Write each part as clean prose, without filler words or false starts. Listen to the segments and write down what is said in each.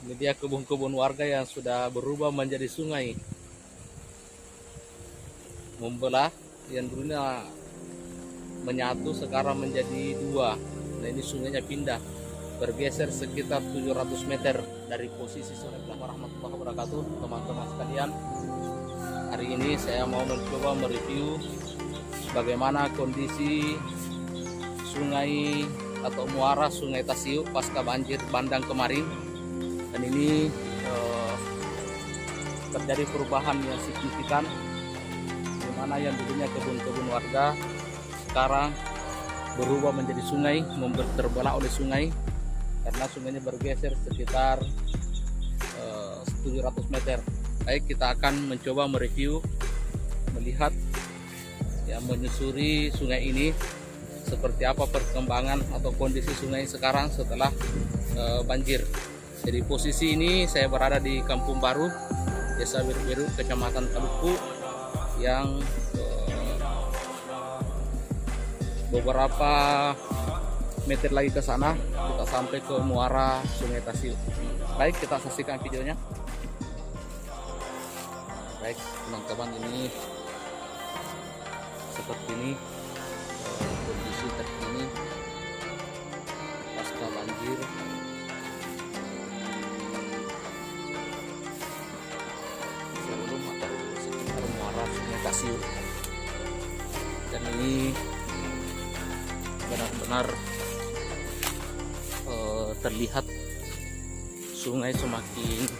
Ini dia kebun-kebun warga yang sudah berubah menjadi sungai, membelah yang dulunya menyatu sekarang menjadi dua. Nah, ini sungainya pindah, bergeser sekitar 700 meter dari posisi. Assalamualaikum warahmatullahi wabarakatuh, teman-teman sekalian. Hari ini saya mau mencoba mereview bagaimana kondisi sungai atau muara Sungai Tasiu pasca banjir bandang kemarin. Dan ini terjadi perubahan yang signifikan, di mana yang dulunya kebun-kebun warga sekarang berubah menjadi sungai, terbelah oleh sungai karena sungainya bergeser sekitar 700 meter. Baik, kita akan mencoba mereview, melihat ya, menyusuri sungai ini seperti apa perkembangan atau kondisi sungai sekarang setelah banjir. Jadi posisi ini saya berada di Kampung Baru, Desa Biru-Biru, Kecamatan Taluku, yang beberapa meter lagi ke sana kita sampai ke muara Sungai Tasiu. Baik, kita saksikan videonya. Baik teman-teman, ini seperti ini kondisi terkini pasca banjir. Sebelum atau sekitar muara Sungai Tasiu, dan ini benar-benar terlihat sungai semakin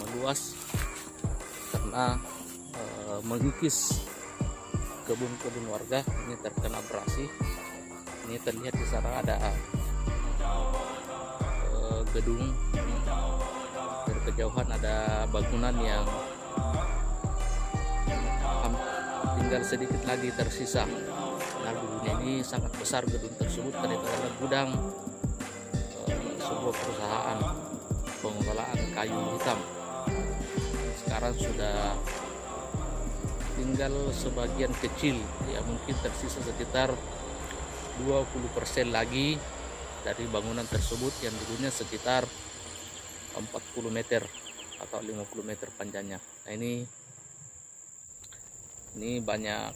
meluas karena mengikis kebun-kebun warga. Ini terkena abrasi. Ini terlihat di sana ada gedung, dari kejauhan ada bangunan yang tinggal sedikit lagi tersisa. Nah, dulunya ini sangat besar gedung tersebut, karena itu adalah gudang sebuah perusahaan pengelolaan kayu hitam. Sekarang sudah tinggal sebagian kecil, ya mungkin tersisa sekitar 20% lagi dari bangunan tersebut yang dulunya sekitar 40 meter atau 50 meter panjangnya. Nah, ini banyak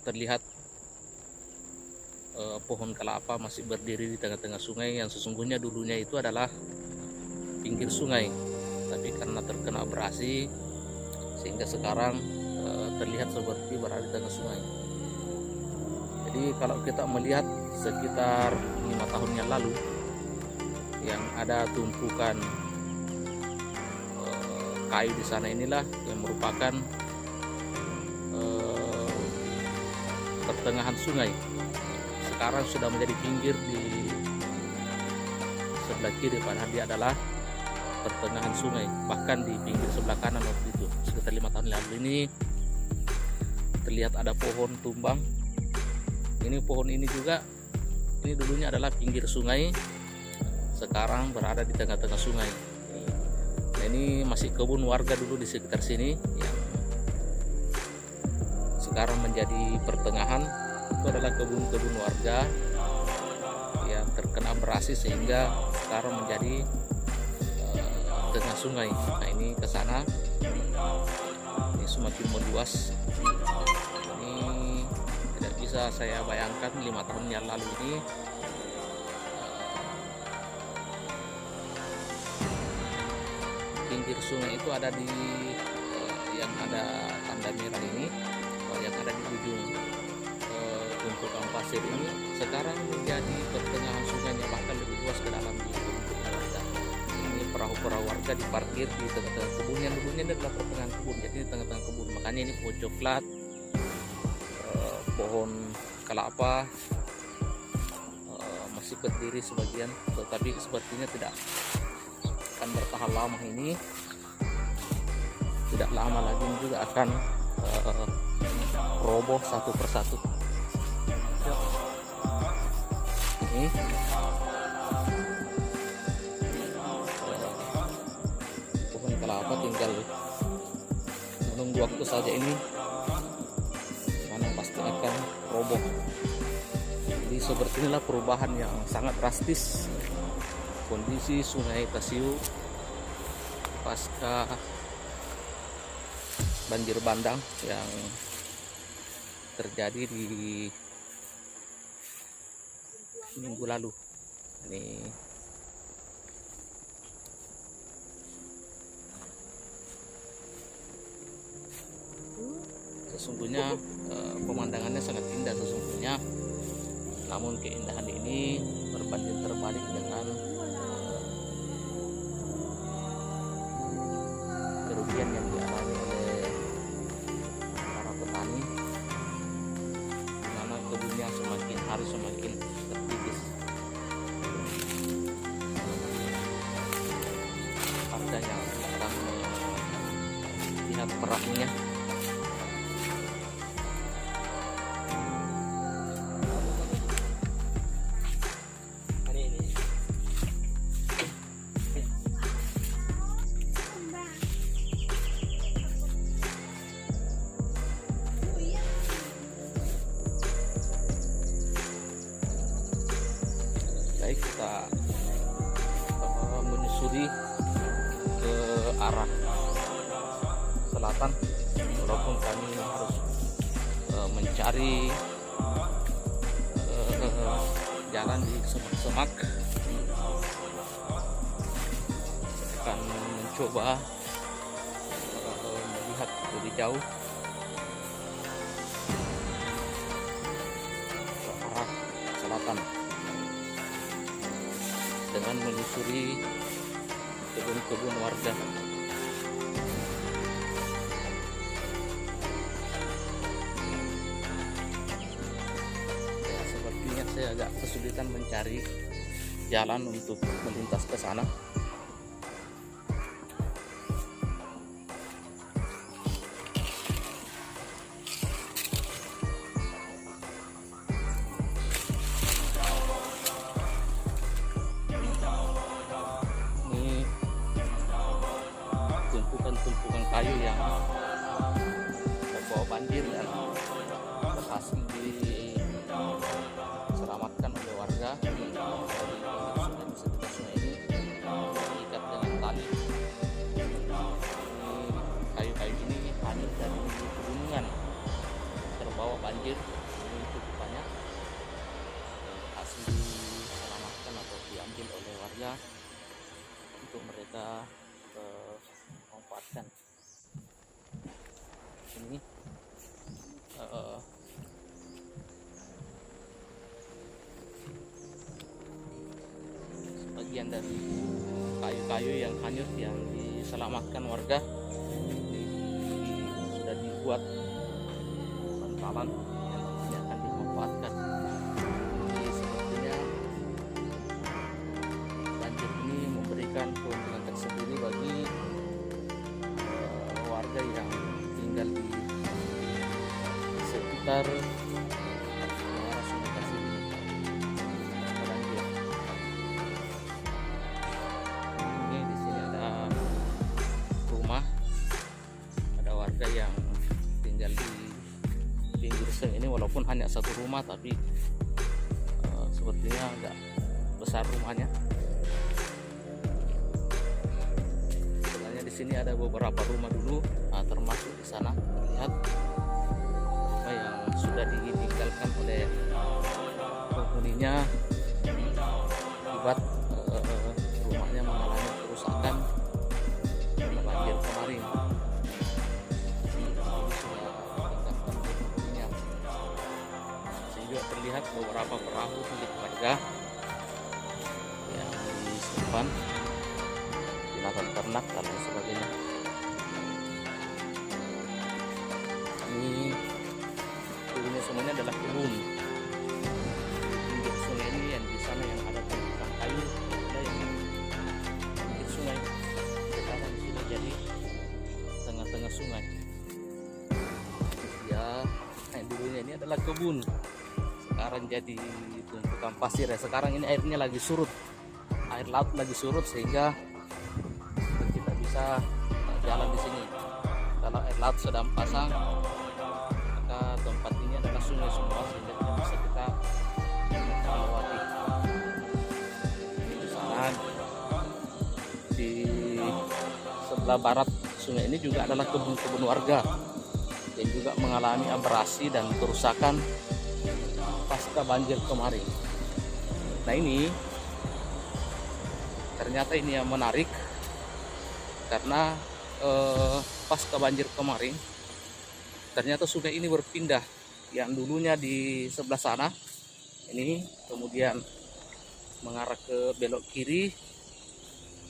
terlihat pohon kelapa masih berdiri di tengah-tengah sungai, yang sesungguhnya dulunya itu adalah pinggir sungai, tapi karena terkena abrasi sehingga sekarang terlihat seperti berada di tengah sungai. Jadi kalau kita melihat sekitar 5 tahun yang lalu, yang ada tumpukan kayu di sana, inilah yang merupakan pertengahan sungai. Sekarang sudah menjadi pinggir di sebelah kiri, padahal dia adalah pertengahan sungai. Bahkan di pinggir sebelah kanan waktu itu, sekitar 5 tahun lalu, ini terlihat ada pohon tumbang. Ini pohon ini juga, ini dulunya adalah pinggir sungai, sekarang berada di tengah-tengah sungai. Nah, ini masih kebun warga dulu di sekitar sini, yang sekarang menjadi pertengahan. Itu adalah kebun-kebun warga yang terkena abrasi sehingga sekarang menjadi tengah sungai. Nah, ini ke sana, ini semakin meluas. Ini tidak bisa saya bayangkan 5 tahun yang lalu ini pinggir sungai itu ada di yang ada tanda merah ini, yang ada di ujung tumpukan pasir ini, sekarang menjadi pertengahan sungainya, bahkan lebih luas ke dalam di tumpukan warga. Ini perahu-perahu warga diparkir di tengah-tengah kebun, yang dulunya adalah pertengahan kebun, jadi di tengah-tengah kebun. Makanya ini pohon coklat, pohon kelapa masih berdiri sebagian, tetapi sepertinya tidak akan bertahan lama. Ini tidak lama lagi juga akan roboh satu persatu. Ini pohon kelapa tinggal menunggu waktu saja, ini mana pasti akan roboh. Jadi seperti inilah perubahan yang sangat drastis kondisi Sungai Tasiu pasca banjir bandang yang terjadi di minggu lalu. Ini sesungguhnya pemandangannya sangat indah sesungguhnya, namun keindahan ini berbanding terbalik dengan kerugian yang dialami oleh para petani, di mana kebunnya semakin hari semakin terkikis. Ada yang sekarang melihat perahunya. Baik, kita menyusuri ke arah selatan, walaupun kami harus mencari jalan di semak-semak. Akan mencoba melihat lebih jauh ke arah selatan dengan menyusuri kebun-kebun warga. Ya, sepertinya saya agak kesulitan mencari jalan untuk melintas ke sana. Tumpukan kayu yang terbawa banjir dan berhasil diselamatkan oleh warga dari sekitar sungai ini, diikat dengan tali. Kayu-kayu ini hanyut dari pegunungan, terbawa banjir, ini cukup banyak, dan berhasil diselamatkan atau diambil oleh warga untuk mereka manfaatkan. Ini sebagian dari kayu-kayu yang hanyut yang diselamatkan warga. Ini sudah dibuat bantalan yang nantinya akan dimanfaatkan. Jadi sepertinya banjir ini memberikan keuntungan tersendiri bagi warga yang tinggal di sekitar muara Sungai Tasiu ini. Ini di sini ada rumah, ada warga yang tinggal di pinggir sungai ini, walaupun hanya satu rumah tapi sepertinya agak besar rumahnya. Di sini ada beberapa rumah dulu, termasuk di sana terlihat rumah yang sudah ditinggalkan oleh penghuninya akibat rumahnya mengalami kerusakan karena banjir kemarin. Sehingga terlihat beberapa perahu milik warga yang disimpan binatang ternak dan lain sebagainya. Ini semuanya adalah kebun pinggir sungai ini, yang di sana yang ada tumpukan kayu, ada yang pinggir sungai, sekarang sudah jadi tengah-tengah sungai. Ya, yang dulunya ini adalah kebun, sekarang jadi tumpukan pasir ya. Sekarang ini airnya lagi surut, air laut lagi surut, sehingga kita bisa jalan di sini. Kalau air laut sedang pasang, maka tempat ini adalah sungai semua, sehingga tidak bisa kita melewati. Ini di sana sebelah barat sungai ini juga adalah kebun-kebun warga yang juga mengalami abrasi dan kerusakan pasca banjir kemarin. Nah ini ternyata ini yang menarik karena pasca banjir kemarin ternyata sungai ini berpindah, yang dulunya di sebelah sana ini kemudian mengarah ke belok kiri.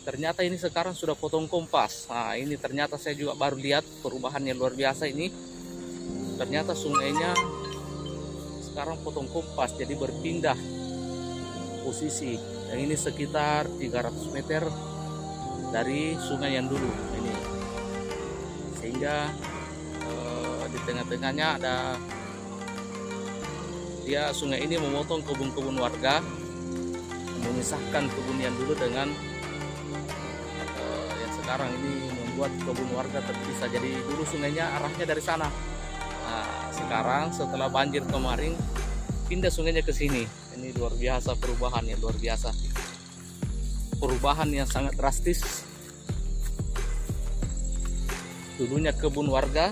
Ternyata ini sekarang sudah potong kompas. Nah ini ternyata saya juga baru lihat perubahan yang luar biasa ini. Ternyata sungainya sekarang potong kompas, jadi berpindah posisi. Yang ini sekitar 300 meter dari sungai yang dulu ini. Sehingga di tengah-tengahnya ada sungai ini memotong kebun-kebun warga, memisahkan kebun yang dulu dengan yang sekarang ini, membuat kebun warga terpisah. Jadi dulu sungainya arahnya dari sana. Nah, sekarang setelah banjir kemarin pindah sungainya ke sini. Ini luar biasa, perubahan yang luar biasa. Perubahan yang sangat drastis. Dulunya kebun warga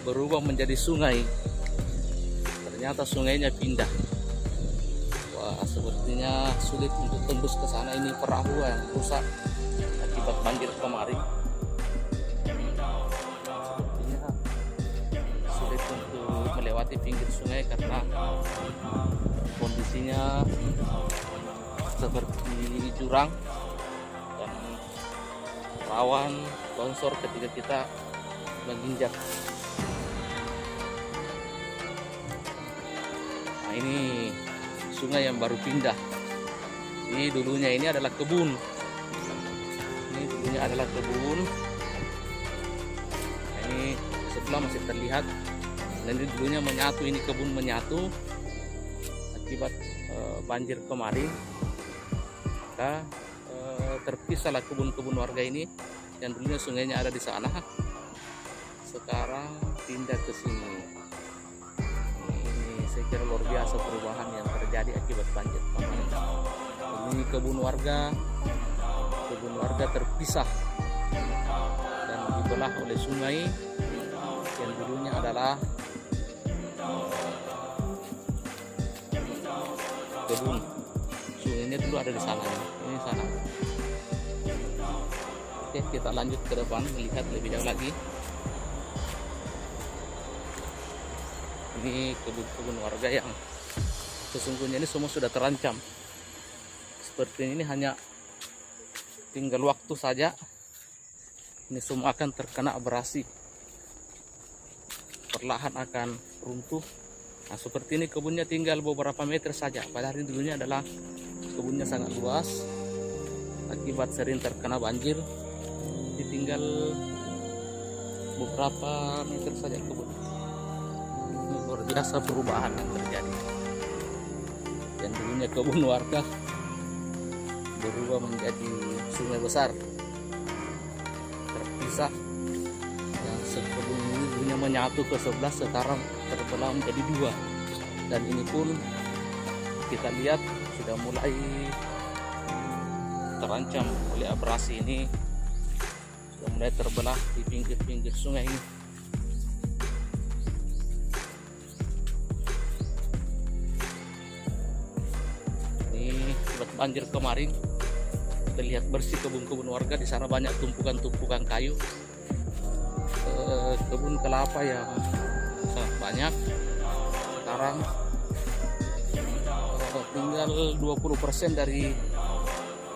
berubah menjadi sungai. Ternyata sungainya pindah. Wah, sepertinya sulit untuk tembus ke sana. Ini perahu yang rusak akibat banjir kemarin. Sepertinya sulit untuk melewati pinggir sungai karena kondisinya seperti jurang dan rawan longsor ketika kita menginjak. Nah ini sungai yang baru pindah. Ini dulunya ini adalah kebun. Ini dulunya adalah kebun. Nah, ini sebelah masih terlihat. Dan ini dulunya menyatu, ini kebun menyatu akibat banjir kemarin. Maka terpisahlah kebun-kebun warga ini yang dulunya sungainya ada di sana. Sekarang pindah ke sini. Ini saya kira luar biasa perubahan yang terjadi akibat banjir kemarin. Ini kebun warga terpisah dan dibelah oleh sungai yang dulunya adalah kebun. Sungainya dulu ada di sana, ini sana. Oke, kita lanjut ke depan melihat lebih jauh lagi. Ini kebun-kebun warga yang sesungguhnya ini semua sudah terancam. Seperti ini hanya tinggal waktu saja. Ini semua akan terkena abrasi. Perlahan akan runtuh. Nah, seperti ini kebunnya tinggal beberapa meter saja. Padahal ini dulunya adalah kebunnya sangat luas. Akibat sering terkena banjir, ditinggal beberapa meter saja kebun. Ini luar biasa perubahan yang terjadi. Yang dulunya kebun warga berubah menjadi sungai besar, terpisah. Yang sekebun ini dulunya menyatu ke sebelah, sekarang terbelah menjadi dua. Dan ini pun kita lihat sudah mulai terancam oleh abrasi. Ini sudah mulai terbelah di pinggir-pinggir sungai ini. Ini akibat banjir kemarin terlihat bersih kebun-kebun warga. Di sana banyak tumpukan-tumpukan kayu, kebun kelapa yang sangat banyak. Sekarang tinggal 20% dari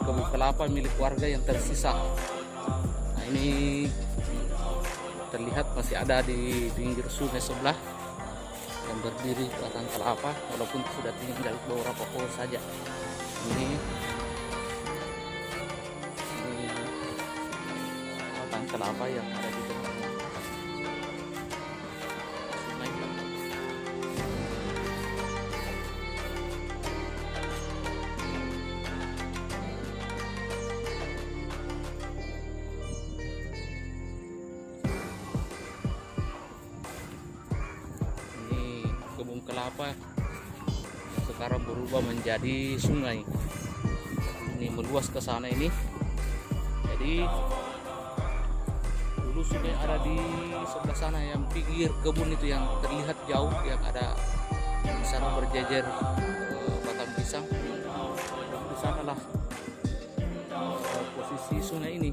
kebun kelapa milik warga yang tersisa. Nah ini terlihat masih ada di pinggir sungai sebelah yang berdiri batang kelapa, walaupun sudah tinggal beberapa pohon saja. Ini batang kelapa yang ada di tengah sungai. Kebun kelapa sekarang berubah menjadi sungai. Ini meluas ke sana ini. Jadi Dulu sungai ada di sebelah sana yang pinggir kebun itu yang terlihat jauh, yang ada di sana berjejer batang pisang. Di sanalah posisi sungai ini.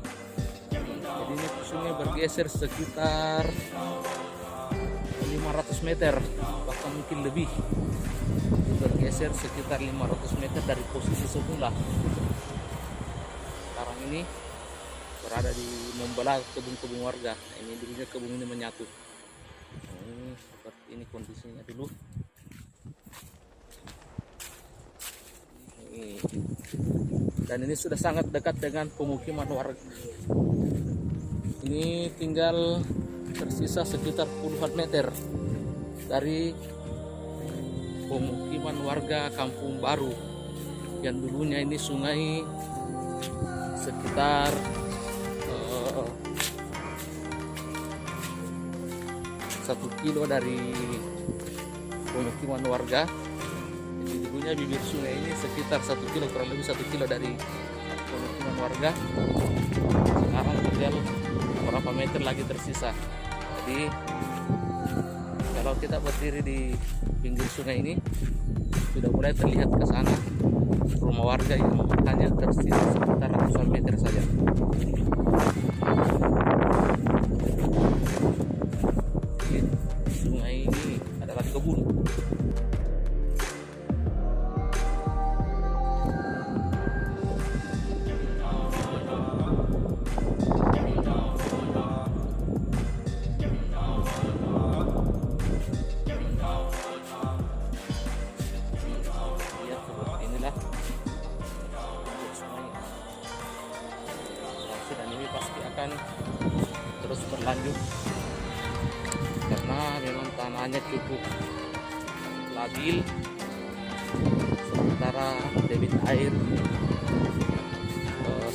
Jadi ini sungai bergeser sekitar 500 meter, bahkan mungkin lebih. Bergeser sekitar 500 meter dari posisi semula. Sekarang ini berada di membelah kebun-kebun warga. Nah, ini dulunya kebun ini menyatu. Nah, ini seperti ini kondisinya dulu. Dan ini sudah sangat dekat dengan pemukiman warga. Ini tinggal tersisa sekitar puluhan meter dari pemukiman warga Kampung Baru, yang dulunya ini sungai sekitar 1 kilo dari pemukiman warga. Jadi dulunya bibir sungai ini sekitar 1 kilo, kurang lebih 1 kilo dari pemukiman warga. Sekarang tinggal beberapa meter lagi tersisa. Jadi kalau kita berdiri di pinggir sungai ini, sudah mulai terlihat ke sana rumah warga yang hanya tersisa sekitar ratusan meter saja. Di sungai ini adalah kebun. Dan ini pasti akan terus berlanjut karena memang tanahnya cukup labil, sementara debit air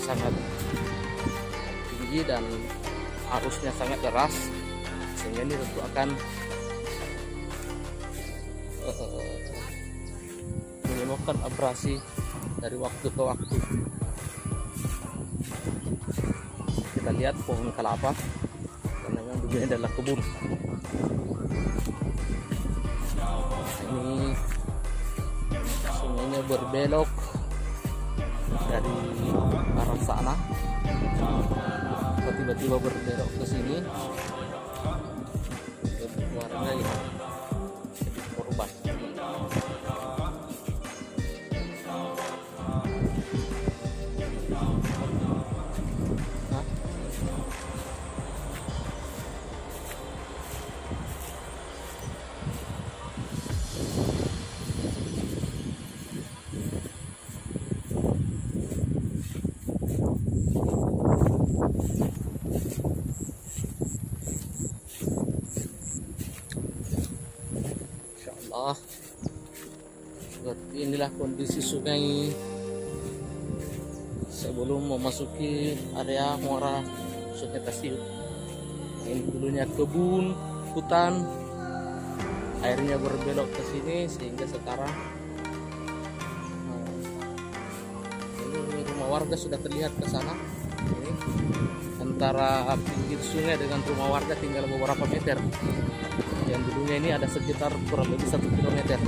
sangat tinggi dan arusnya sangat deras, sehingga ini tentu akan menyebabkan abrasi dari waktu ke waktu. Kita lihat pohon kelapa, karena memang dulunya adalah kebun. Ini sungainya berbelok dari arah sana, tiba-tiba berbelok ke sini. Warna yang jadi korban. Seperti inilah kondisi sungai sebelum memasuki area muara Sungai Tasiut. Ini dulunya kebun, hutan, airnya berbelok ke sini sehingga sekarang ini rumah warga sudah terlihat ke sana. Ini antara pinggir sungai dengan rumah warga tinggal beberapa meter. Yang dulunya ini ada sekitar kurang lebih 1 kilometer.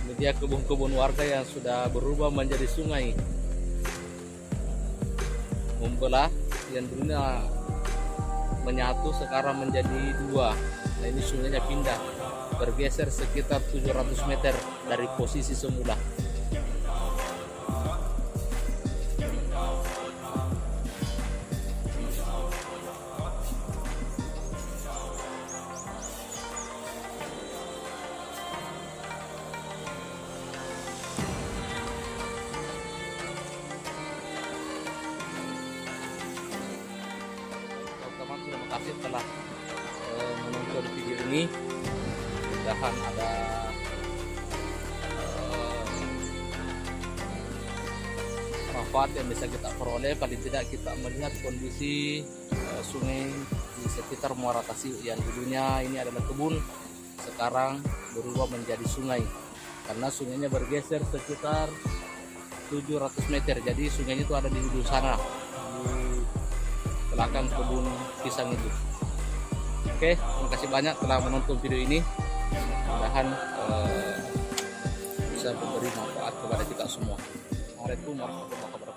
Ini dia kebun-kebun warga yang sudah berubah menjadi sungai, membelah, yang dulunya menyatu sekarang menjadi dua. Nah, ini sungainya pindah, bergeser sekitar 700 meter dari posisi semula. Teman-teman, terima kasih telah menonton video ini. Mudah-mudahan ada manfaat yang bisa kita peroleh. Paling tidak kita melihat kondisi sungai di sekitar Muara Tasik yang dulunya ini adalah kebun, sekarang berubah menjadi sungai karena sungainya bergeser sekitar 700 meter. Jadi sungainya itu ada di ujung sana, di belakang kebun pisang itu. Oke, terima kasih banyak telah menonton video ini. Mudah-mudahan bisa memberi manfaat kepada kita semua. Assalamualaikum warahmatullahi wabarakatuh.